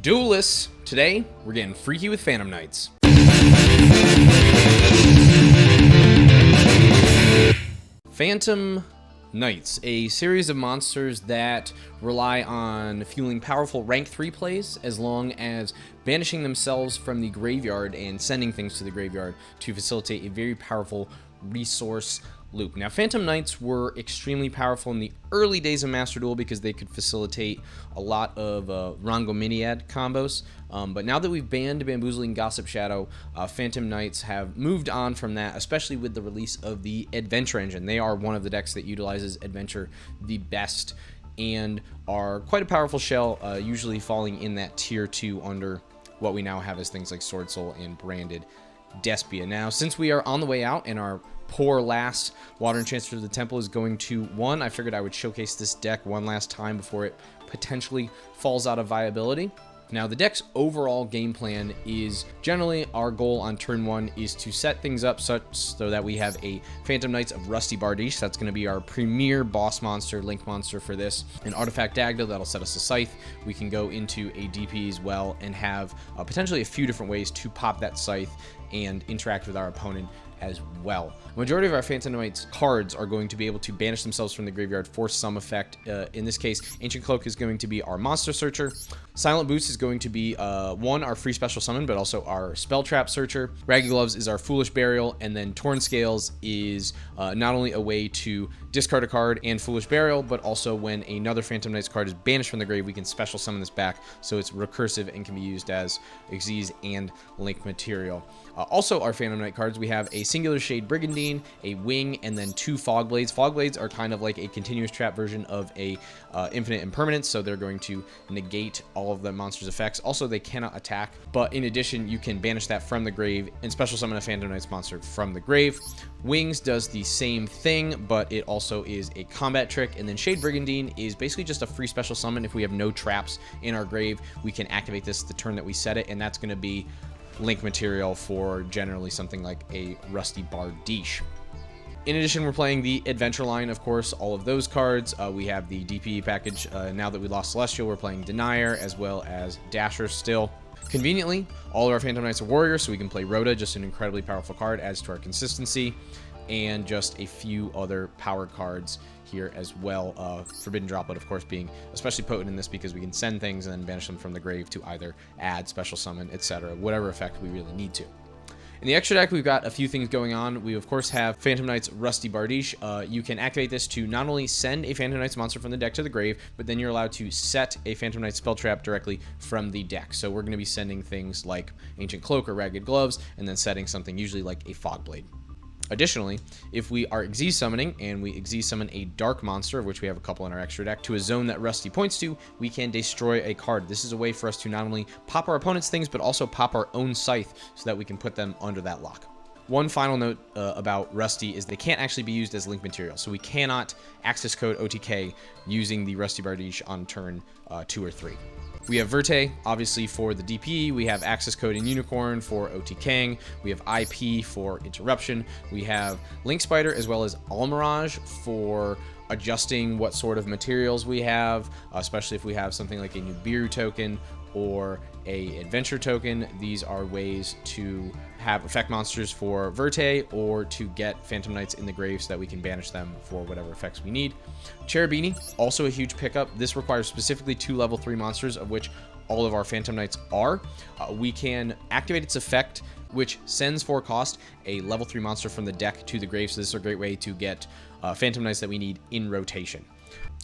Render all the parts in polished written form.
Duelists. Today, we're getting freaky with Phantom Knights. Phantom Knights, a series of monsters that rely on fueling powerful rank 3 plays, as long as banishing themselves from the graveyard and sending things to the graveyard to facilitate a very powerful resource loop. Now, Phantom Knights were extremely powerful in the early days of Master Duel because they could facilitate a lot of Rangominiad combos, but now that we've banned Bamboozling Gossip Shadow, Phantom Knights have moved on from that, especially with the release of the Adventure Engine. They are one of the decks that utilizes Adventure the best and are quite a powerful shell, usually falling in that tier 2 under what we now have as things like Sword Soul and Branded Despia. Now, since we are on the way out and our poor last Water Enchanter to the Temple is going to 1, I figured I would showcase this deck one last time before it potentially falls out of viability. Now, the deck's overall game plan is generally our goal on turn 1 is to set things up such so that we have a Phantom Knights of Rusty Bardiche. That's going to be our premier boss monster, link monster for this. An Artifact Dagda that'll set us a Scythe. We can go into a DP as well and have potentially a few different ways to pop that Scythe and interact with our opponent as well. The majority of our Phantom Knights cards are going to be able to banish themselves from the graveyard for some effect. In this case, Ancient Cloak is going to be our Monster Searcher. Silent Boots is going to be one, our free special summon, but also our Spell Trap Searcher. Ragged Gloves is our Foolish Burial, and then Torn Scales is not only a way to discard a card and Foolish Burial, but also when another Phantom Knights card is banished from the grave, we can special summon this back, so it's recursive and can be used as Xyz and Link material. Also, our Phantom Knight cards, we have a Singular Shade Brigandine, a Wing, and then 2 Fog Blades. Fog Blades are kind of like a continuous trap version of a Infinite Impermanence, so they're going to negate all of the monster's effects. Also, they cannot attack, but in addition, you can banish that from the grave and special summon a Phantom Knights monster from the grave. Wings does the same thing, but it also is a combat trick, and then Shade Brigandine is basically just a free special summon. If we have no traps in our grave, we can activate this the turn that we set it, and that's going to be link material for generally something like a Rusty Bardiche. In addition, we're playing the Adventure line, of course, all of those cards. We have the DP package. Now that we lost Celestial, we're playing Denier as well as Dasher still. Conveniently, all of our Phantom Knights are warriors, so we can play Rhoda, just an incredibly powerful card, adds to our consistency, and just a few other power cards here as well. Forbidden Droplet, of course, being especially potent in this because we can send things and then banish them from the grave to either add, special summon, etc., whatever effect we really need to. In the extra deck, we've got a few things going on. We, of course, have Phantom Knights Rusty Bardiche. You can activate this to not only send a Phantom Knights monster from the deck to the grave, but then you're allowed to set a Phantom Knights spell trap directly from the deck. So we're going to be sending things like Ancient Cloak or Ragged Gloves, and then setting something usually like a Fog Blade. Additionally, if we are Xyz summoning and we Xyz summon a dark monster, of which we have a couple in our extra deck, to a zone that Rusty points to, we can destroy a card. This is a way for us to not only pop our opponent's things, but also pop our own Scythe so that we can put them under that lock. One final note about Rusty is they can't actually be used as link material, so we cannot access code OTK using the Rusty Bardiche on turn 2 or 3. We have Verte, obviously, for the DP. We have access code in Unicorn for OTKing. We have IP for Interruption. We have Link Spider as well as Almirage for adjusting what sort of materials we have, especially if we have something like a Nibiru token or a adventure token. These are ways to have effect monsters for Verte or to get Phantom Knights in the grave so that we can banish them for whatever effects we need. Cherubini, also a huge pickup. This requires specifically 2 level 3 monsters, of which all of our Phantom Knights are. We can activate its effect, which sends for cost a level 3 monster from the deck to the grave, so this is a great way to get Phantom Knights that we need in rotation.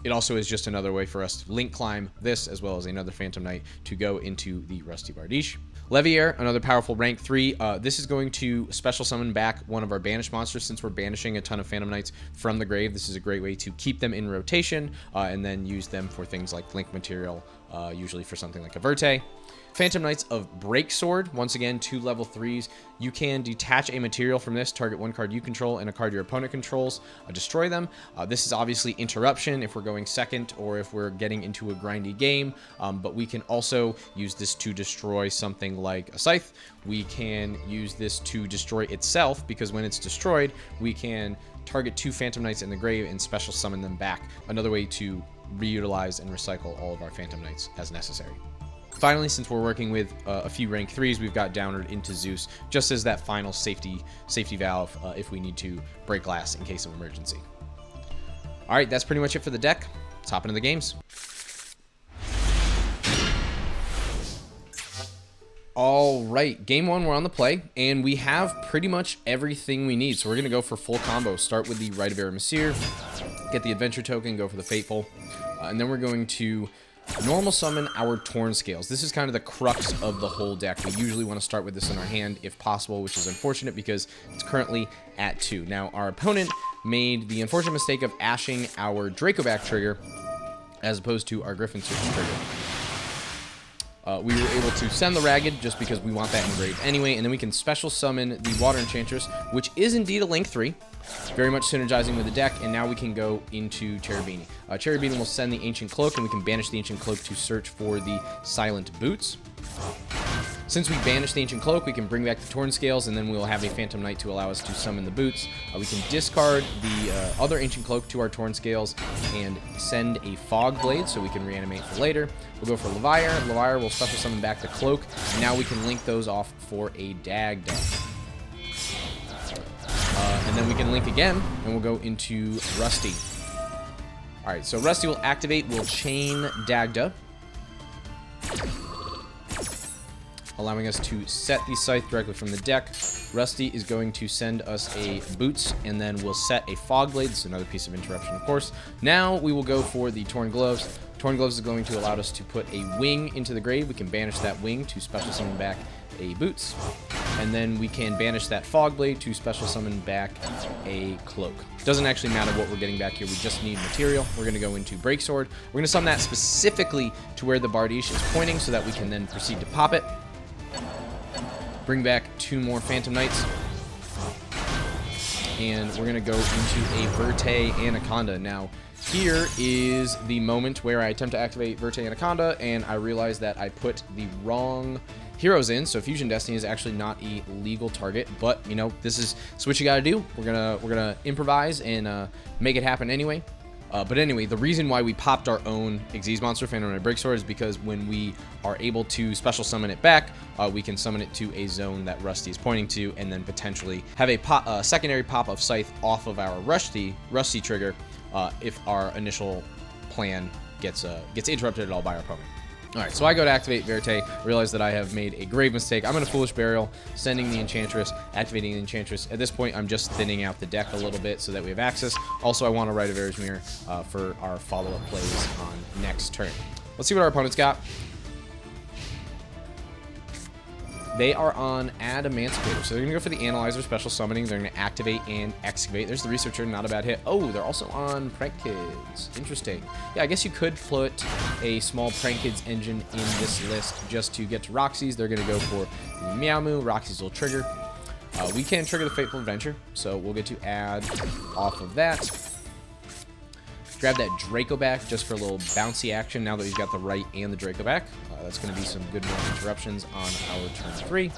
It also is just another way for us to link climb this as well as another Phantom Knight to go into the Rusty Bardiche. Leviair, another powerful rank 3. This is going to special summon back one of our banished monsters. Since we're banishing a ton of Phantom Knights from the grave, this is a great way to keep them in rotation and then use them for things like link material, usually for something like a Verte. Phantom Knights of Breaksword, once again, 2 level 3s. You can detach a material from this, target 1 card you control and a card your opponent controls, destroy them. This is obviously Interruption if we're going second or if we're getting into a grindy game, but we can also use this to destroy something like a Scythe. We can use this to destroy itself because when it's destroyed, we can target 2 Phantom Knights in the grave and special summon them back. Another way to reutilize and recycle all of our Phantom Knights as necessary. finally, since we're working with a few rank 3s, we've got Downward into Zeus, just as that final safety valve if we need to break glass in case of emergency. All right, that's pretty much it for the deck. Let's hop into the games. All right, game 1, we're on the play, and we have pretty much everything we need. So we're going to go for full combo. Start with the Rite of Aramesir, get the Adventure Token, go for the Fateful, and then we're going to normal summon our Torn Scales. This is kind of the crux of the whole deck. We usually want to start with this in our hand if possible, which is unfortunate because it's currently at 2. Now, our opponent made the unfortunate mistake of ashing our Dracoback trigger as opposed to our Griffin Search trigger. We were able to send the Ragged just because we want that engraved anyway, and then we can special summon the Water Enchantress, which is indeed a link 3, very much synergizing with the deck, and now we can go into Cherubini. Cherubini will send the Ancient Cloak, and we can banish the Ancient Cloak to search for the Silent Boots. Since we banish the Ancient Cloak, we can bring back the Torn Scales, and then we'll have a Phantom Knight to allow us to summon the Boots. We can discard the other Ancient Cloak to our Torn Scales and send a Fog Blade so we can reanimate for later. We'll go for Leviar. Leviar will special summon back the Cloak, and now we can link those off for a Dagda. And then we can link again, and we'll go into Rusty. Alright, so Rusty will activate, we'll chain Dagda, allowing us to set the Scythe directly from the deck. Rusty is going to send us a Boots, and then we'll set a Fog Blade. This is another piece of interruption, of course. Now we will go for the Torn Gloves. Torn Gloves is going to allow us to put a Wing into the grave. We can banish that Wing to special summon back a Boots. And then we can banish that Fog Blade to special summon back a Cloak. Doesn't actually matter what we're getting back here. We just need material. We're going to go into Breaksword. We're going to summon that specifically to where the Bardiche is pointing so that we can then proceed to pop it. Bring back 2 more Phantom Knights. And we're going to go into a Verte Anaconda. Now, here is the moment where I attempt to activate Verte Anaconda, and I realize that I put the wrong heroes in, so Fusion Destiny is actually not a legal target, but, you know, this is what you gotta do. We're gonna improvise and make it happen anyway. But anyway, the reason why we popped our own Xyz monster, Phantom Knight Breaksword, is because when we are able to special summon it back, we can summon it to a zone that Rusty is pointing to, and then potentially have a secondary pop of Scythe off of our Rusty trigger if our initial plan gets interrupted at all by our opponent. Alright, so I go to activate Verte, realize that I have made a grave mistake. I'm going to Foolish Burial, sending the Enchantress, activating the Enchantress. At this point, I'm just thinning out the deck a little bit so that we have access. Also, I want to Rite of Aramesir for our follow-up plays on next turn. Let's see what our opponent's got. They are on Adamancipator, so they're going to go for the Analyzer special summoning. They're going to activate and excavate. There's the Researcher, not a bad hit. Oh, they're also on Prank Kids. Interesting. Yeah, I guess you could put a small Prank Kids engine in this list just to get to Roxy's. They're going to go for the Meow Moo. Roxy's will trigger. We can trigger the Fateful Adventure, so we'll get to add off of that. Grab that Dracoback just for a little bouncy action now that we've got the Right and the Dracoback. That's going to be some good more interruptions on our turn 3.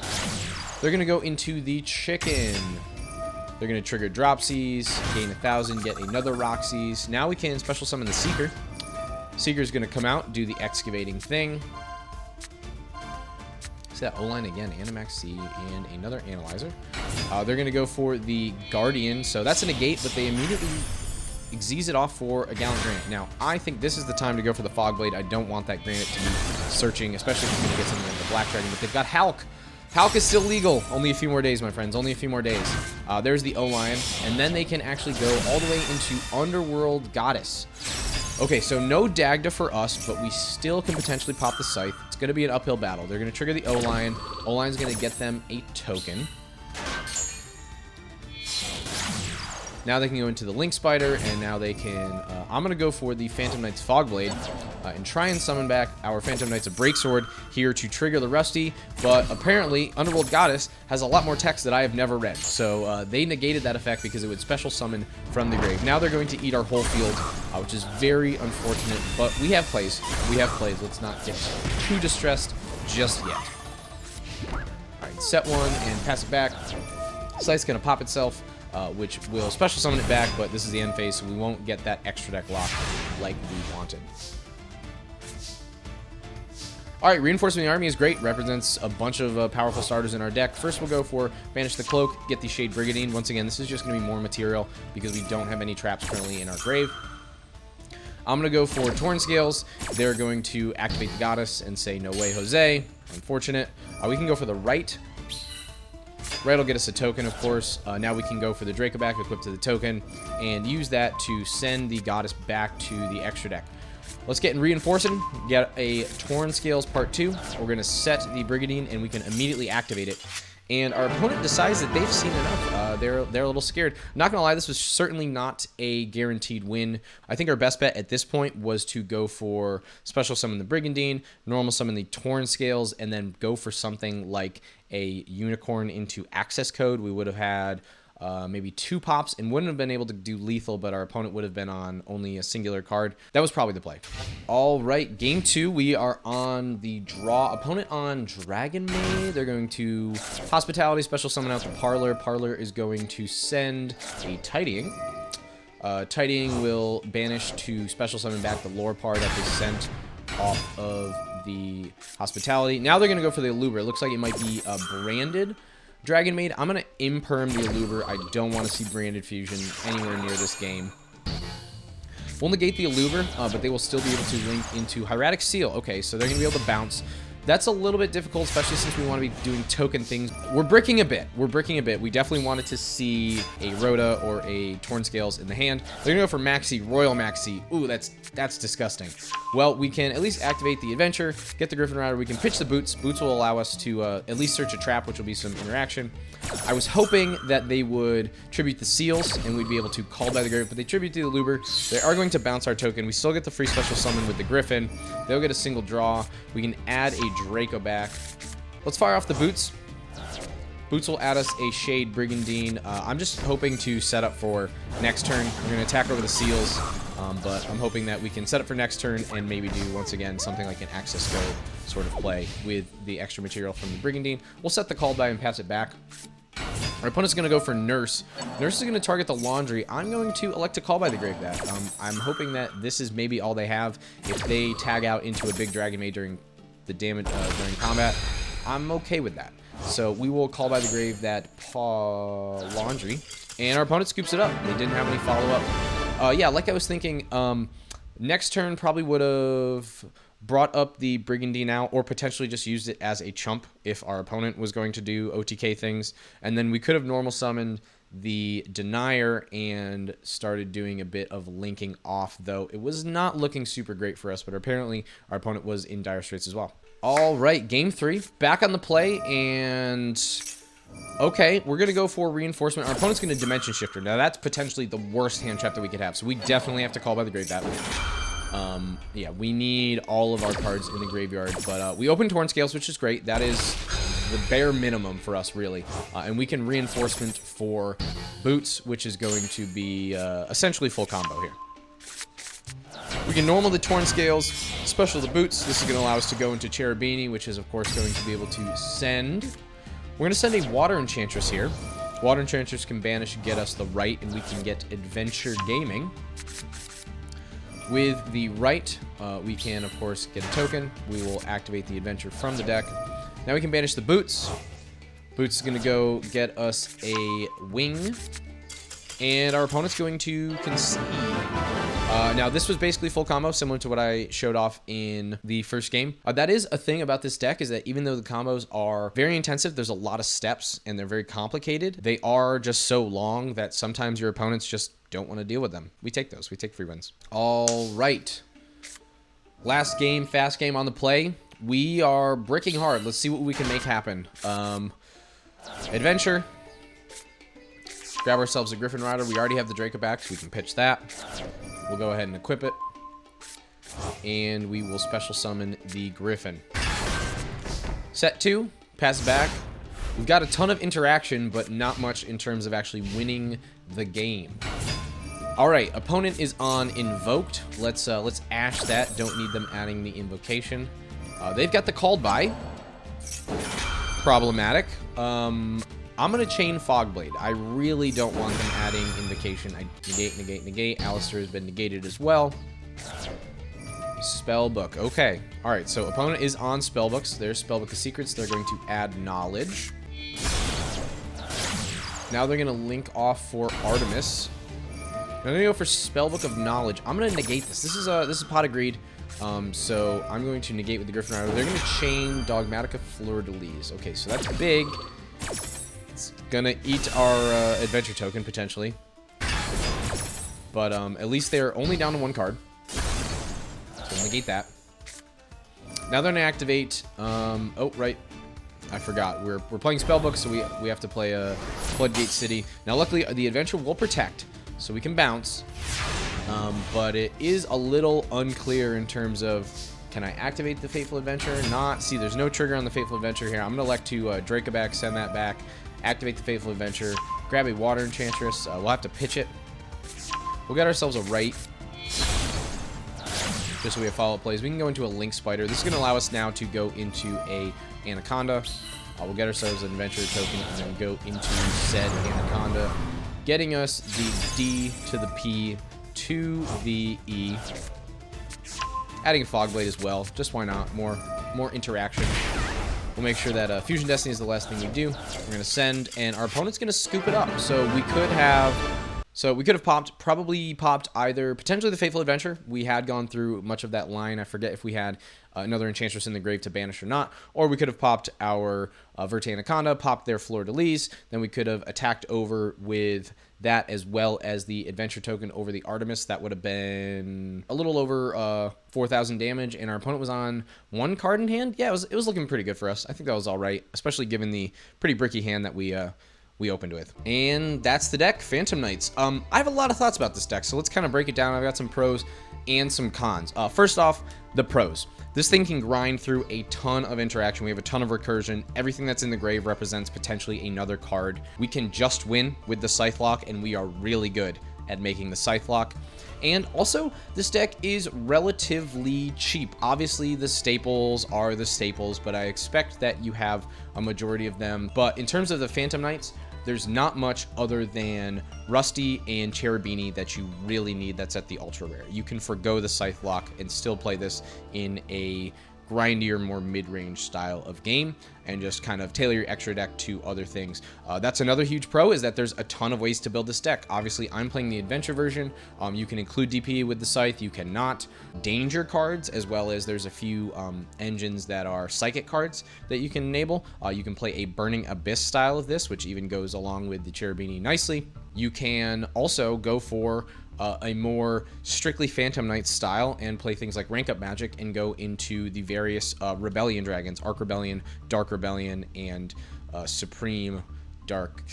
They're going to go into the Chicken. They're going to trigger Dropsies, gain 1,000, get another Roxy's. Now we can special summon the Seeker. Seeker's going to come out, do the excavating thing. See that O-line again, Animax C, and another Analyzer. They're going to go for the Guardian. So that's a negate, but they immediately Xyz it off for a Gallant Granite. Now, I think this is the time to go for the Fog Blade. I don't want that Granite to be searching, especially if you're going to get something like the Black Dragon, but they've got Hulk. Hulk is still legal. Only a few more days, my friends. Only a few more days. There's the O-Lion, and then they can actually go all the way into Underworld Goddess. Okay, so no Dagda for us, but we still can potentially pop the Scythe. It's going to be an uphill battle. They're going to trigger the O-Lion. O-Lion's going to get them a token. Now they can go into the Link Spider, and now they can... I'm going to go for the Phantom Knight's Fog Blade and try and summon back our Phantom Knight's Breaksword here to trigger the Rusty, but apparently Underworld Goddess has a lot more text that I have never read, so they negated that effect because it would special summon from the grave. Now they're going to eat our whole field, which is very unfortunate, but we have plays. We have plays. Let's not get too distressed just yet. Alright, set one and pass it back. Scythe's going to pop itself. Which will special summon it back, but this is the end phase, so we won't get that extra deck lock like we wanted. All right, Reinforcement the Army is great. Represents a bunch of powerful starters in our deck. First, we'll go for Banish the Cloak, get the Shade Brigandine. Once again, this is just going to be more material because we don't have any traps currently in our grave. I'm going to go for Torn Scales. They're going to activate the Goddess and say, no way, Jose. Unfortunate. We can go for the Right. Right will get us a token, of course. Now we can go for the Dracoback, equipped to the token, and use that to send the Goddess back to the extra deck. Let's get in Reinforcing, get a Torn Scales Part 2. We're going to set the Brigandine, and we can immediately activate it. And our opponent decides that they've seen enough. They're a little scared. Not going to lie, this was certainly not a guaranteed win. I think our best bet at this point was to go for Special Summon the Brigandine, Normal Summon the Torn Scales, and then go for something like a Unicorn into Access Code. We would have had maybe 2 pops and wouldn't have been able to do lethal, but our opponent would have been on only a singular card. That was probably the play. All right, game 2, we are on the draw. Opponent on Dragonmaid. They're going to Hospitality, Special Summon out the Parlor. Parlor is going to send a Tidying. Tidying will banish to Special Summon back the lore part that they sent off of the Hospitality. Now they're going to go for the Allure. It looks like it might be branded Dragonmaid. I'm going to imperm the Allure. I don't want to see branded fusion anywhere near this game. We'll negate the Allure, but they will still be able to link into Hieratic Seal. Okay, so they're going to be able to bounce. That's a little bit difficult, especially since we want to be doing token things. We're bricking a bit. We definitely wanted to see a Rhoda or a Torn Scales in the hand. They're going to go for Maxi, Royal Maxi. Ooh, that's disgusting. Well, we can at least activate the Adventure, get the Griffin Rider. We can pitch the Boots. Boots will allow us to at least search a trap, which will be some interaction. I was hoping that they would tribute the Seals, and we'd be able to call by the Grave, but they tribute the Allure. They are going to bounce our token. We still get the free Special Summon with the Griffin. They'll get a single draw. We can add a Draco back. Let's fire off the Boots. Boots will add us a Shade Brigandine. I'm just hoping to set up for next turn. We're going to attack over the Seals, but I'm hoping that we can set up for next turn and maybe do, once again, something like an Access Code sort of play with the extra material from the Brigandine. We'll set the call by and pass it back. Our opponent's going to go for Nurse. Nurse is going to target the Laundry. I'm going to elect to call by the Grave that. I'm hoping that this is maybe all they have. If they tag out into a big Dragonmaid during the damage during combat, I'm okay with that. So we will call by the Grave that Laundry, and our opponent scoops it up. They didn't have any follow-up. Yeah, like I was thinking, next turn probably would have brought up the Brigandine out, or potentially just used it as a chump if our opponent was going to do OTK things. And then we could have normal summoned the Denier and started doing a bit of linking off, though it was not looking super great for us, but apparently our opponent was in dire straits as well. All right, game 3, back on the play, and okay, we're going to go for Reinforcement. Our opponent's going to Dimension Shifter. Now, that's potentially the worst hand trap that we could have, so we definitely have to call by the Grave that way. Yeah, we need all of our cards in the graveyard, but we open Torn Scales, which is great. That is the bare minimum for us, really. And we can Reinforcement for Boots, which is going to be essentially full combo here. We can normal the Torn Scales, special the Boots. This is going to allow us to go into Cherubini, which is, of course, going to be able to send. We're going to send a Water Enchantress here. Water Enchantress can banish and get us the Right, and we can get Adventure Gaming. With the Right, we can, of course, get a token. We will activate the Adventure from the deck. Now we can banish the Boots. Boots is going to go get us a Wing. And our opponent's going to concede. Now, this was basically full combo, similar to what I showed off in the first game. That is a thing about this deck, is that even though the combos are very intensive, there's a lot of steps, and they're very complicated. They are just so long that sometimes your opponents just don't want to deal with them. We take those. We take free wins. All right. Last game, fast game on the play. We are bricking hard. Let's see what we can make happen. Adventure. Grab ourselves a Griffin Rider. We already have the Draco back, so we can pitch that. We'll go ahead and equip it. And we will special summon the Griffin. Set 2. Pass it back. We've got a ton of interaction, but not much in terms of actually winning the game. All right, opponent is on Invoked. Let's ash that. Don't need them adding the invocation. They've got the called by. Problematic. I'm going to chain Fogblade. I really don't want them adding Invocation. I negate. Alistair has been negated as well. Spellbook. Okay. All right. So opponent is on Spellbooks. There's Spellbook of Secrets. They're going to add Knowledge. Now they're going to link off for Artemis. Now they're going to go for Spellbook of Knowledge. I'm going to negate this. This is Pot of Greed. So I'm going to negate with the Griffin Rider. They're going to chain Dogmatica Floowandereeze. Okay, so that's big. It's going to eat our adventure token, potentially. But at least they're only down to one card. So negate that. Now they're going to activate... oh, right. I forgot. We're playing Spellbook, so we have to play Floodgate City. Now, luckily, the adventure will protect, so we can bounce. But it is a little unclear in terms of, can I activate the Fateful Adventure? Not. See, there's no trigger on the Fateful Adventure here. I'm going to elect to Dracoback, send that back, activate the Fateful Adventure, grab a Water Enchantress. We'll have to pitch it. We'll get ourselves a right, just so we have follow-up plays. We can go into a Link Spider. This is going to allow us now to go into a Anaconda. We'll get ourselves an Adventure token and then go into said Anaconda, getting us the D to the P to the E. Adding a Fogblade as well. Just why not? More interaction. We'll make sure that Fusion Destiny is the last thing we do. We're going to send, and our opponent's going to scoop it up. So we could have... probably popped either, potentially the Fateful Adventure. We had gone through much of that line. I forget if we had another Enchantress in the grave to banish or not. Or we could have popped our Verte Anaconda, popped their Floowandereeze. Then we could have attacked over with that as well as the Adventure token over the Artemis. That would have been a little over 4,000 damage. And our opponent was on one card in hand. Yeah, it was looking pretty good for us. I think that was all right, especially given the pretty bricky hand that we opened with. And that's the deck, Phantom Knights. I have a lot of thoughts about this deck, so let's kind of break it down. I've got some pros and some cons. First off, the pros. This thing can grind through a ton of interaction. We have a ton of recursion. Everything that's in the grave represents potentially another card. We can just win with the Scythe Lock, and we are really good at making the Scythe Lock. And also, this deck is relatively cheap. Obviously, the staples are the staples, but I expect that you have a majority of them. But in terms of the Phantom Knights, there's not much other than Rusty and Cherubini that you really need that's at the ultra rare. You can forgo the Scythe Lock and still play this in a grindier, more mid-range style of game and just kind of tailor your extra deck to other things. That's another huge pro, is that there's a ton of ways to build this deck. Obviously, I'm playing the adventure version. You can include DP with the Scythe. You cannot. Danger cards, as well as there's a few engines that are psychic cards that you can enable. You can play a Burning Abyss style of this, which even goes along with the Cherubini nicely. You can also go for a more strictly Phantom Knight style and play things like Rank Up Magic and go into the various Rebellion dragons, Arc Rebellion, Dark Rebellion, and Supreme Dark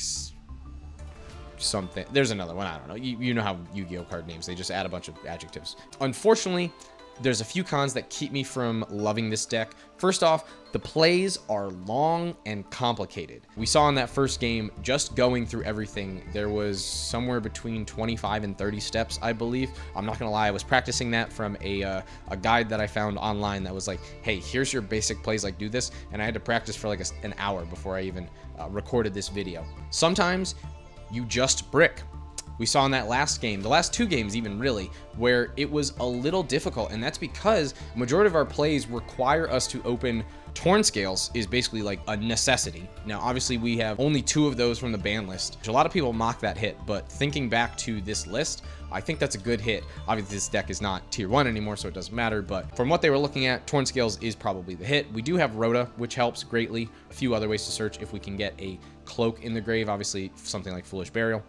something. There's another one, I don't know. You know how Yu-Gi-Oh card names, they just add a bunch of adjectives. Unfortunately, there's a few cons that keep me from loving this deck. First off, the plays are long and complicated. We saw in that first game, just going through everything, there was somewhere between 25 and 30 steps, I believe. I'm not gonna lie, I was practicing that from a guide that I found online that was like, hey, here's your basic plays, like do this. And I had to practice for like an hour before I even recorded this video. Sometimes you just brick. We saw in that last game, the last two games even really, where it was a little difficult, and that's because the majority of our plays require us to open Torn Scales is basically like a necessity. Now, obviously, we have only 2 of those from the ban list, which a lot of people mock that hit, but thinking back to this list, I think that's a good hit. Obviously, this deck is not tier 1 anymore, so it doesn't matter, but from what they were looking at, Torn Scales is probably the hit. We do have Rhoda, which helps greatly. A few other ways to search if we can get a Cloak in the grave, obviously something like Foolish Burial.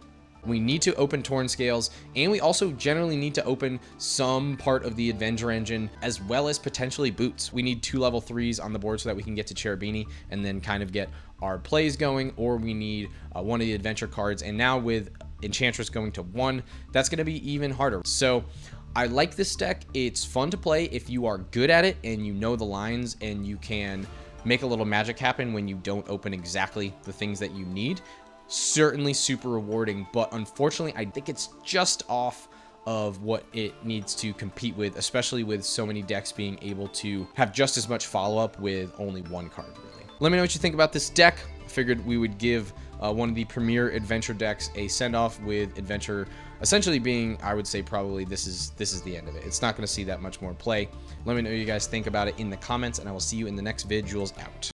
We need to open Torn Scales, and we also generally need to open some part of the Avenger engine, as well as potentially Boots. We need 2 level 3s on the board so that we can get to Cherubini and then kind of get our plays going, or we need one of the adventure cards. And now with Enchantress going to 1, that's going to be even harder. So I like this deck. It's fun to play if you are good at it and you know the lines and you can make a little magic happen when you don't open exactly the things that you need. Certainly super rewarding, but unfortunately I think it's just off of what it needs to compete with, especially with so many decks being able to have just as much follow-up with only 1 card, really. Let me know what you think about this deck. figured we would give one of the premier adventure decks a send-off, with adventure essentially being, I would say, probably this is the end of it. It's not going to see that much more play. Let me know what you guys think about it in the comments, and I will see you in the next vid. Jules out.